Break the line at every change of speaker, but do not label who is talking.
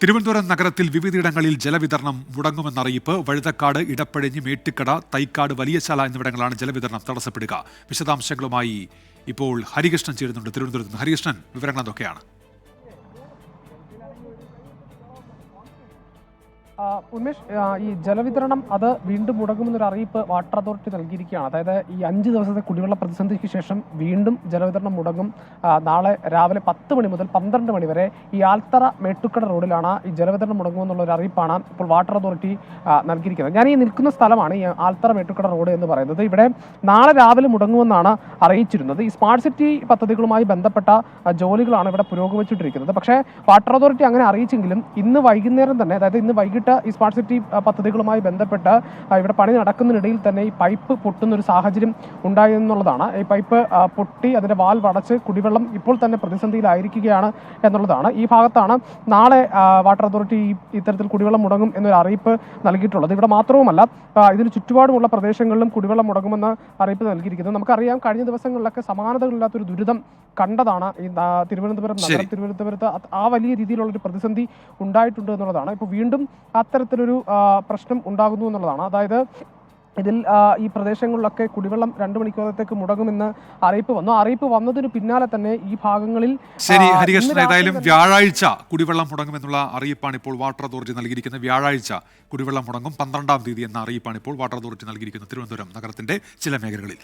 തിരുവനന്തപുരം നഗരത്തിൽ വിവിധയിടങ്ങളിൽ ജലവിതരണം മുടങ്ങുമെന്നറിയിപ്പ്. വഴുതക്കാട്, ഇടപ്പഴിഞ്ഞ്, മേട്ടിക്കട, തൈക്കാട്, വലിയശാല എന്നിവിടങ്ങളാണ് ജലവിതരണം തടസ്സപ്പെടുക. വിശദാംശങ്ങളുമായി ഇപ്പോൾ ഹരികൃഷ്ണൻ ചേരുന്നുണ്ട് തിരുവനന്തപുരത്ത് നിന്ന്. ഹരികൃഷ്ണൻ, വിവരങ്ങൾ എന്തൊക്കെയാണ്?
ഉന്മേഷ്, ഈ ജലവിതരണം അത് വീണ്ടും മുടങ്ങുമെന്നൊരു അറിയിപ്പ് വാട്ടർ അതോറിറ്റി നൽകിയിരിക്കുകയാണ്. അതായത് ഈ 5 ദിവസത്തെ കുടിവെള്ള പ്രതിസന്ധിക്ക് ശേഷം വീണ്ടും ജലവിതരണം മുടങ്ങും. നാളെ രാവിലെ 10 മണി മുതൽ 12 മണി വരെ ഈ ആൽത്തറ മേട്ടുക്കട റോഡിലാണ് ഈ ജലവിതരണം മുടങ്ങുമെന്നുള്ള ഒരു അറിയിപ്പാണ് ഇപ്പോൾ വാട്ടർ അതോറിറ്റി നൽകിയിരിക്കുന്നത്. ഞാൻ ഈ നിൽക്കുന്ന സ്ഥലമാണ് ഈ ആൽത്തറ മേട്ടുക്കട റോഡ് എന്ന് പറയുന്നത്. ഇവിടെ നാളെ രാവിലെ മുടങ്ങുമെന്നാണ് അറിയിച്ചിരുന്നത്. ഈ സ്മാർട്ട് സിറ്റി പദ്ധതികളുമായി ബന്ധപ്പെട്ട ജോലികളാണ് ഇവിടെ പുരോഗമിച്ചുകൊണ്ടിരിക്കുന്നത്. പക്ഷേ വാട്ടർ അതോറിറ്റി അങ്ങനെ അറിയിച്ചെങ്കിലും ഇന്ന് വൈകുന്നേരം തന്നെ, അതായത് ഇന്ന് വൈകിട്ട് ഈ സ്മാർട്ട് സിറ്റി പദ്ധതികളുമായി ബന്ധപ്പെട്ട് ഇവിടെ പണി നടക്കുന്നതിനിടയിൽ തന്നെ ഈ പൈപ്പ് പൊട്ടുന്നൊരു സാഹചര്യം ഉണ്ടായി എന്നുള്ളതാണ്. ഈ പൈപ്പ് പൊട്ടി അതിൻ്റെ വാൽവ് അടച്ച് കുടിവെള്ളം ഇപ്പോൾ തന്നെ പ്രതിസന്ധിയിലായിരിക്കുകയാണ് എന്നുള്ളതാണ്. ഈ ഭാഗത്താണ് നാളെ വാട്ടർ അതോറിറ്റി ഇത്തരത്തിൽ കുടിവെള്ളം മുടങ്ങും എന്നൊരു അറിയിപ്പ് നൽകിയിട്ടുള്ളത്. ഇവിടെ മാത്രവുമല്ല, ഇതിന് ചുറ്റുപാടുമുള്ള പ്രദേശങ്ങളിലും കുടിവെള്ളം മുടങ്ങുമെന്ന് അറിയിപ്പ് നൽകിയിരിക്കുന്നത്. നമുക്കറിയാം, കഴിഞ്ഞ ദിവസങ്ങളിലൊക്കെ സമാനതകളില്ലാത്തൊരു ദുരിതം കണ്ടതാണ് ഈ തിരുവനന്തപുരം നഗരം. തിരുവനന്തപുരത്ത് ആ വലിയ രീതിയിലുള്ളൊരു പ്രതിസന്ധി ഉണ്ടായിട്ടുണ്ട് എന്നുള്ളതാണ്. ഇപ്പോൾ വീണ്ടും അത്തരത്തിലൊരു പ്രശ്നം ഉണ്ടാകുന്നു എന്നുള്ളതാണ്. അതായത് ഇതിൽ ഈ പ്രദേശങ്ങളിലൊക്കെ കുടിവെള്ളം 2 മണിക്കൂറത്തേക്ക് മുടങ്ങുമെന്ന് അറിയിപ്പ് വന്നു. അറിയിപ്പ് വന്നതിന് പിന്നാലെ തന്നെ ഈ ഭാഗങ്ങളിൽ
ശരി ഹരികൃഷ്ണൻ, ഏതായാലും വ്യാഴാഴ്ച കുടിവെള്ളം മുടങ്ങുമെന്നുള്ള അറിയിപ്പാണ് ഇപ്പോൾ വാട്ടർ അതോറിറ്റി നൽകിയിരിക്കുന്നത്. വ്യാഴാഴ്ച കുടിവെള്ളം മുടങ്ങും. 12-ാം തീയതി എന്ന അറിയിപ്പാണ് ഇപ്പോൾ വാട്ടർ അതോറിറ്റി നൽകിയിരിക്കുന്നത് തിരുവനന്തപുരം നഗരത്തിന്റെ ചില മേഖലകളിൽ.